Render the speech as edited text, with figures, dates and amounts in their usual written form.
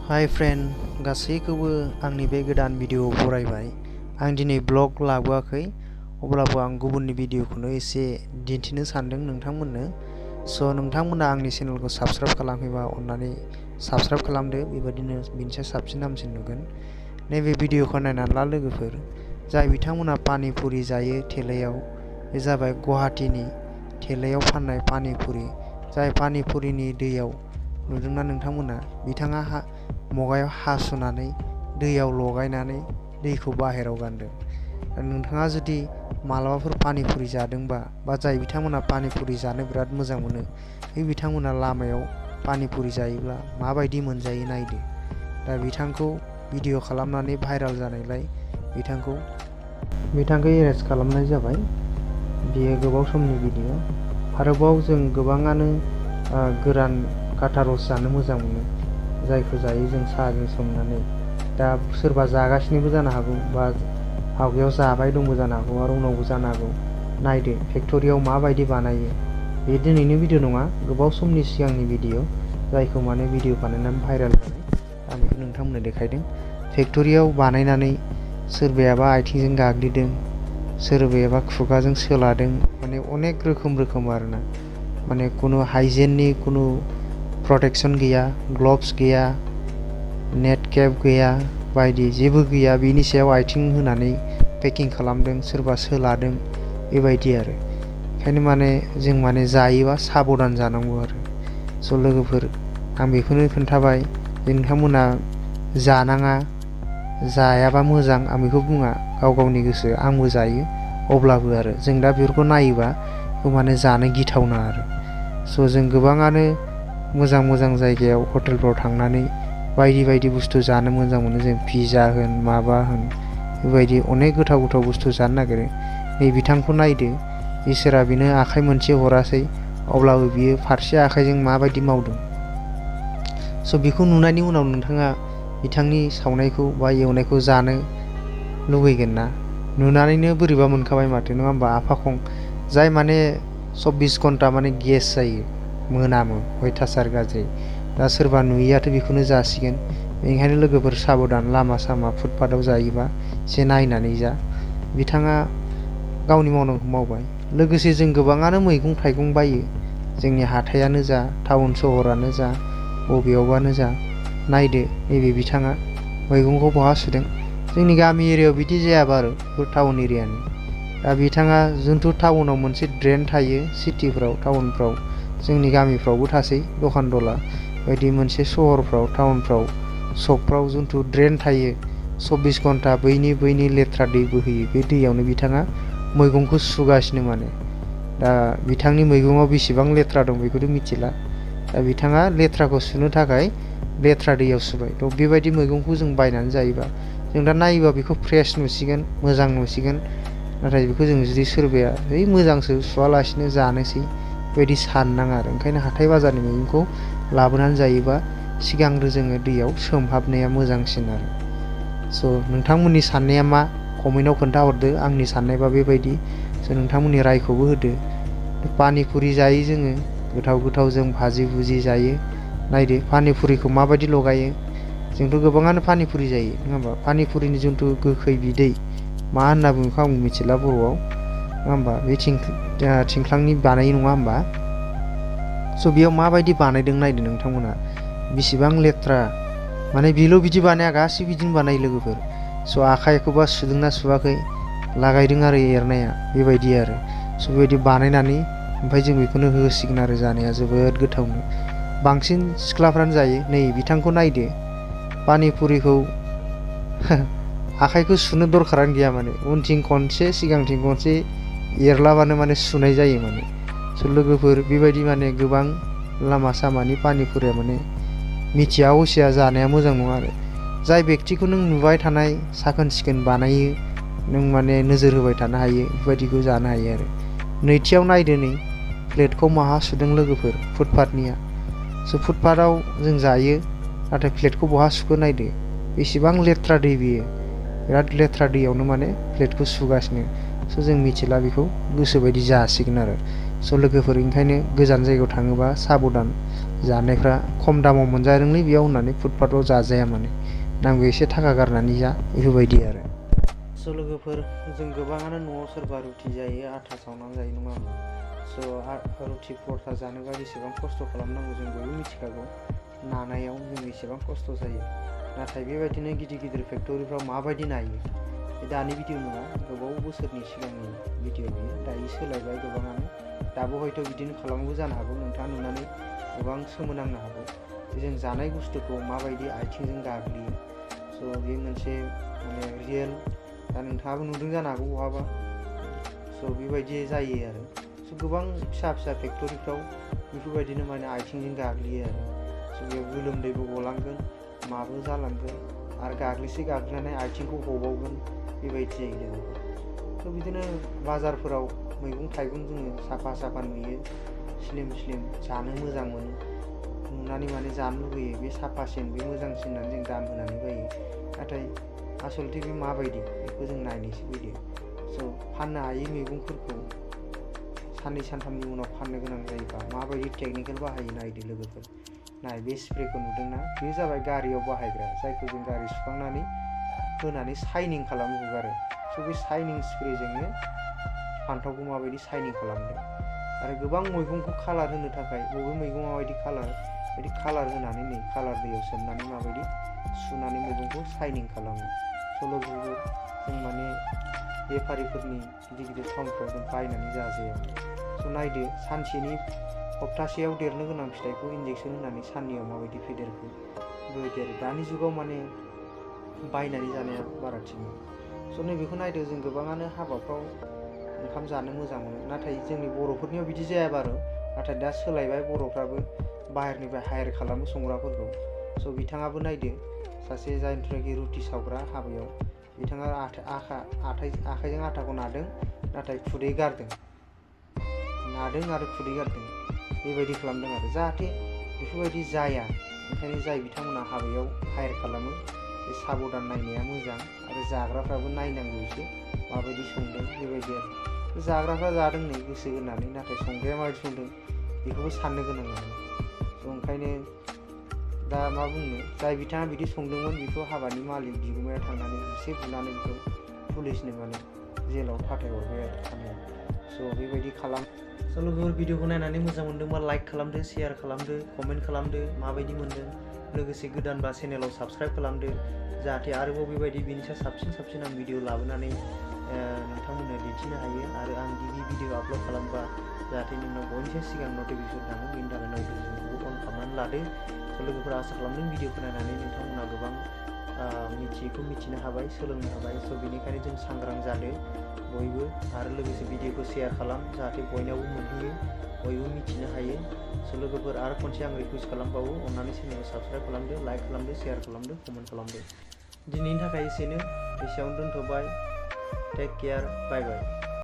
Hi friend, गासैखौबो आंनि बे गोदान भिडिअ बरायबाय। आं दिनै ब्लग लाबोआखै, अब्लाबो आं गुबुननि भिडिअखौनो एसे दिन्थिनो सानदों नोंथांमोननो। स' नोंथांमोना आंनि चेनेलखौ साबस्क्राइब खालामैबा अन्नानै साबस्क्राइब खालामदो, बेबायदिनो बिनिसाय साबसिन हामसिन नुगोन। नैबे भिडिअखौ नायनानै ला लोगोफोर, जाय बिथांमोना पानि पुरि जायो थेलायाव, बे जाबाय गुवाहाटीनि थेलायाव फाननाय पानि पुरि। जाय पानि पुरिनि दैयाव नुदोंना नोंथांमोना, बिथाङा मगायाव हासुनानै दैयाव लगायनानै दैखौ बाहेराव गारदों। नोंथाङा जुदि मालाबाफोर पानि पुरि जादोंबा, बा जाय बिथांमोना पानि पुरि जानो बिराद मोजां मोनो, बे बिथांमोना लामायाव पानि पुरि जायोब्ला माबायदि मोनजायो नायदो। दा बिथांखौ भिडिअ खालामनानै भाइराल जानायलाय बिथांखौ एरेस्ट खालामनाय जाबाय। बेयो गोबाव समनि भिडिअ। आरोबाव जों गोबाङानो गोरान काटा रस जानो मोजां मोनो, जायखौ जायो जों साहाजों सोमनानै। दा सोरबा जागासिनोबो जानो हागौ, बा आवगायाव जाबाय दंबो जानो हागौ, आरो उनावबो जानो हागौ। नायदो फेक्टरियाव माबायदि बानायो। बे दिनैनि भिडिअ नङा, गोबाव समनि सिगांनि भिडिअ, जायखौ माने भिडिअ बानायनानै भाइराल जानाय। आं बेखौ नोंथांमोननो देखायदों। फेक्टरियाव बानायनानै सोरबायाबा आथिंजों गाग्लिदों, सोरबायाबा खुगाजों सोलादों, माने अनेक रोखोम आरोना। माने खुनु हाइजेननि खुनु प्रटेक्शन गैया, ग्लभ्स गैया, नेट केप गैया, बायदि जेबो गैया। बेनि सायाव आथिं होनानै पेकिं खालामदों, सोरबा सोलादों, बेबायदि आरो। ओंखायनो माने जों जायोबा साबधान जानांगौ आरो। स' लोगोफोर, आं बेखौनो खोन्थाबाय जे नोंथांमोना जानाङा, जायाबा मोजां आं बेखौ बुङा, गाव गावनि गोसो। आंबो जायो, अब्लाबो आरो जों दा बेफोरखौ नायोबा बेखौ जानो गिथावना आरो। स' जों गोबाङानो मोजां जायगायाव हटेलफ्राव थांनानै बायदि बुस्थु जानो मोजां मोनो। जों पिज्जा होन, माबा होन, बेबायदि अनेक गोथाव बुस्थु जानो नागिरो। नै बिथांखौ नायदो, इसोरा बेनो आखाइ मोनसे हरासै, अब्लाबो बियो फारसे आखाइजों माबायदि मावदों। स' बेखौ नुनायनि उनाव नोंथाङा बिथांनि सावनायखौ बा एवनायखौ जानो लुबैगोन ना? नुनानैनो बोरैबा मोनखाबाय माथो, नङा होमबा? आफाखं जाय 24 घन्टा गेस जायो, मोनामो, अयथासार गाज्रि। दा सोरबा नुयियाथ' बेखौनो जासिगोन। बेनिखायनो लोगोफोर साबधान, लामा सामा फुटपाथाव जायोबा एसे नायनानै जा। बिथाङा गावनि मावनांगौखौ मावबाय। लोगोसे जों गोबाङानो मैगं थाइगं बायो, जोंनि हाथायानो जा, टाउन सहरानो जा, बबेयावबानो जा। नायदो नैबे बिथाङा मैगंखौ बहा सुदों। जोंनि गामि एरियायाव बिदि जायाबा आरो, बेफोर टाउन एरियानि। दा बिथाङा जोंथ' टाउनाव मोनसे ड्रेन थायो, सिटिफ्राव, टाउनफ्राव, जोंनि गामिफ्रावबो थासै दखान दला बायदि। मोनसे सहरफ्राव, टाउनफ्राव, सकफ्राव जोंथ' ड्रेन थायो। 24 घन्टा बैनि लेथ्रा दै बोहैयो। बे दैयावनो बिथाङा मैगंखौ सुगासिनो माने। दा बिथांनि मैगङाव बेसेबां लेथ्रा दं बेखौथ' मिथिला। दा बिथाङा लेथ्राखौ सुनो थाखाय लेथ्रा दैयाव सुबाय। थ' बेबायदि मैगंखौ जों बायनानै जायोबा, जों दा नायोबा बेखौ फ्रेस नुसिगोन, मोजां नुसिगोन। नाथाय बेखौ जों जुदि सोरबाया मोजांसो सुवालासिनो जानोसै, बेबायदि साननाङा आरो। ओंखायनो हाथाय बाजारनि मैगंखौ लाबोनानै जायोबा सिगांग्रो जोङो दैयाव सोमहाबनाया मोजांसिन आरो। स' नोंथांमोननि साननाया मा? कमेन्टआव खोन्थाहरदो। आंनि साननायबा बेबायदि। स' नोंथांमोननि रायखौबो होदो। पानि पुरि जायो जोङो, गोथाव जों भाजि भुजि जायो। नायदो पानि पुरिखौ माबायदि लगायो। जोंथ' गोबाङानो पानि पुरि जायो, नङा होमबा? पानि पुरिनि जोंथ' गोखै बिदै मा होनना बुङो बेखौ आं मिथिला बर'आव, नङा होमबा? बे थिंख्लांनि बानायो, नङा होमबा? स' बेयाव माबायदि बानायदों नायदो नोंथांमोना। बेसेबां लेथ्रा, बेल' बिदि बानाया, गासिबो बिदिनो बानायो लोगोफोर। स' आखाइखौबा सुदोंना सुवाखै लागायदों आरो एरनाया, बेबायदि आरो। स' बेबायदि बानायनानै ओमफ्राय जों बेखौनो होसिगोन आरो। जानाया जोबोद गोथावनो। बांसिन सिख्लाफ्रानो जायो। नै बिथांखौ नायदो, पानि पुरिखौ आखाइखौ सुनो दरखारानो गैया, उनथिं खनसे सिगांथिं खनसे एरलाबानो सुनाय जायो माने। स' लोगोफोर, बेबायदि गोबां लामा सामानि पानि पुरिया मिथिया असिया जानाया मोजां नङा आरो। जाय बेक्तिखौ नों नुबाय थानाय, साखोन सिखोन बानायो, नों नोजोर होबाय थानो हायो, बेफोरबायदिखौ जानो हायो आरो। नैथियाव नायदो, नै प्लेटखौ माहा सुदों लोगोफोर, फुटपाथनिया। स' फुटपाथाव जों जायो, नाथाय प्लेटखौ बहा सुखो नायदो। बेसेबां लेथ्रा दै बियो, बिराद लेथ्रा दैयावनो प्लेटखौ सुगासिनो। स' जों मिथिला, बेखौ गोसोबायदि जासिगोन आरो। स' लोगोफोर, ओंखायनो गोजान जायगायाव थाङोबा साबधान, जानायफ्रा खम दामाव मोनजादोंलै बेयाव होननानै फुटपाथाव जाजाया माने नांगौ एसे थाखा गारनानै जा बेफोरबायदि आरो। स' लोगोफोर जों गोबाङानो न'आव सोरबा रुटि जायो आटा सावनानै जायो नङा होमबा? स' रुटि परथा जानोबा बेसेबां खस्थ' खालामनांगौ जों बयबो मिथिखागौ। नानायाव जों एसेबां खस्थ' जायो। नाथाय बेबायदिनो गिदिर गिदिर फेक्टरिफ्राव माबायदि नायो दानि भिडिअ नङा, गोबाव बोसोरनि सिगांनि भिडिअ बियो। दायो सोलायबाय गोबाङानो, दाबो हयथ' बिदिनो खालामोबो जानो हागौ। नोंथाङा नुनानै गोबां सोमोनांनो हागौ जों जानाय बुस्थुखौ माबायदि आथिंजों गाग्लियो। स' बे मोनसे माने रियेल, दा नोंथाङाबो नुदों जानो हागौ बहाबा। स' बेबायदि जायो आरो। स' गोबां फिसा फिसा फेक्टरिफ्राव बेफोरबायदिनो माने आथिंजों गाग्लियो आरो। स' बेयाव गोलोमदैबो गलांगोन, माबो जालांगोन, आरो गाग्लिनानै आथिंखौ हबावगोन, बेबायदि जायो लोगोफोर। स' बिदिनो बाजारफोराव मैगं थाइगं जोङो साफा साफा नुयो, स्लिम स्लिम, जानो मोजां मोनो, नुनानै माने जानो लुगैयो। बे साफासिन, बे मोजांसिन होननानै जों दाम होनानै बायो। नाथाय आसलथे बे माबायदि बेखौ जों नायनोसो फैदो। स' फाननो हायै मैगंफोरखौ साननै सानथामनि उनाव फाननो गोनां जायोबा माबायदि टेकनिकेल बाहायो नायदो लोगोफोर। नाय, बे स्प्रेखौ नुदोंना? बे जाबाय गारियाव बाहायग्रा, जायखौ जों गारि सुखांनानै होनानै साइनिं खालामनो हगारो। स' बे साइनिं स्प्रेजोंनो फान्थावखौ माबायदि साइनिं खालामदों। आरो गोबां मैगंखौ कालार होनो थाखाय बबे मैगङा माबायदि कालार, बिदि कालार होनानै नै कालार दैयाव सोमनानै माबायदि सुनानै मैगंखौ साइनिं खालामो। सल' जों माने बेफारिफोरनि गिदिर गिदिर टाउनफ्राव जों बायनानै जाजाया। स' नायदो, सानसेनि सप्तासेयाव देरनो गोनां फिथाइखौ इन्जेक्सन होनानै साननैयाव माबायदि फेदेरखो, बेबायदि आरो। दानि जुगाव माने बायनानै जानाया बारा थिग नङा। स' नैबेखौ नायदो, जों गोबाङानो हाबाफ्राव ओंखाम जानो मोजां मोनो, नाथाय जोंनि बर'फोरनियाव बिदि जाया बारु। नाथाय दा सोलायबाय, बर'फ्राबो बाहेरनिफ्राय हायार खालामो संग्राफोरखौ। स' बिथाङाबो नायदो, सासे जायनिफ्रायखि रुटि सावग्रा हाबायाव, बिथाङा आखाइजों आटाखौ नादों, नाथाय खुदै गारदों, नादों आरो खुदै गारदों, बेबायदि खालामदों आरो। जाहाथे बेफोरबायदि जाया, ओंखायनो जाय बिथांमोना हाबायाव हायार खालामो बे साबधान नायनाया मोजां। आरो जाग्राफ्राबो नायनांगौ एसे माबायदि संदों, बेबायदि आरो। जाग्राफ्रा जादों नै गोसो होनानै, नाथाय संग्राया माबायदि संदों बेखौबो साननो गोनां आरो। स' ओंखायनो दा मा बुंनो, जाय बिथाङा बिदि संदोंमोन बेखौ हाबानि मालिक बिगुमाया थांनानै एसे बुनानै बेखौ पुलिसनो माने जेलाव फाथायहरबाय आरो थानायाव। स' बेबायदि खालाम। स' लोगोफोर, भिडिअखौ नायनानै मोजां मोनदोंबा लाइक खालामदो, शेयार खालामदो, कमेन्ट खालामदो, माबायदि मोनदों। लोगोसे गोदानबा चेनेलाव साबस्क्राइब खालामदो, जाहाथे आरोबाव बेबायदि बेनिफ्राय साबसिन आं भिडिअ लाबोनानै नोंथांमोननो दिन्थिनो हायो। आरो आं गिबि भिडिअ आपल'ड खालामबा जाहाथे नोंनाव बयनिफ्राय सिगां नटिफिकेसन थाङो, बेनि थाखाय नटिफिकेसनखौ अन खालामनानै लादो। स' लोगोफोर, आसा खालामदों भिडिअखौ नायनानै नोंथांमोना गोबां मिथियैखौ मिथिनो हाबाय, सोलोंनो हाबाय। स' बेनिखायनो जों सांग्रां जादो बयबो, आरो लोगोसे भिडिअखौ शेयार खालाम, जाहाथे बयनावबो मोनहैयो, बयबो मिथिनो हायो। स' लोगोफोर, आरो खनसे आं रिकुवेस्ट खालामबावो, अन्नानै चेनेलखौ साबस्क्राइब खालामदो, लाइक खालामदो, शेयार खालामदो, कमेन्ट खालामदो। दिनैनि थाखाय एसेयावनो दोनथ'बाय। टेक केयार, बाय बाय।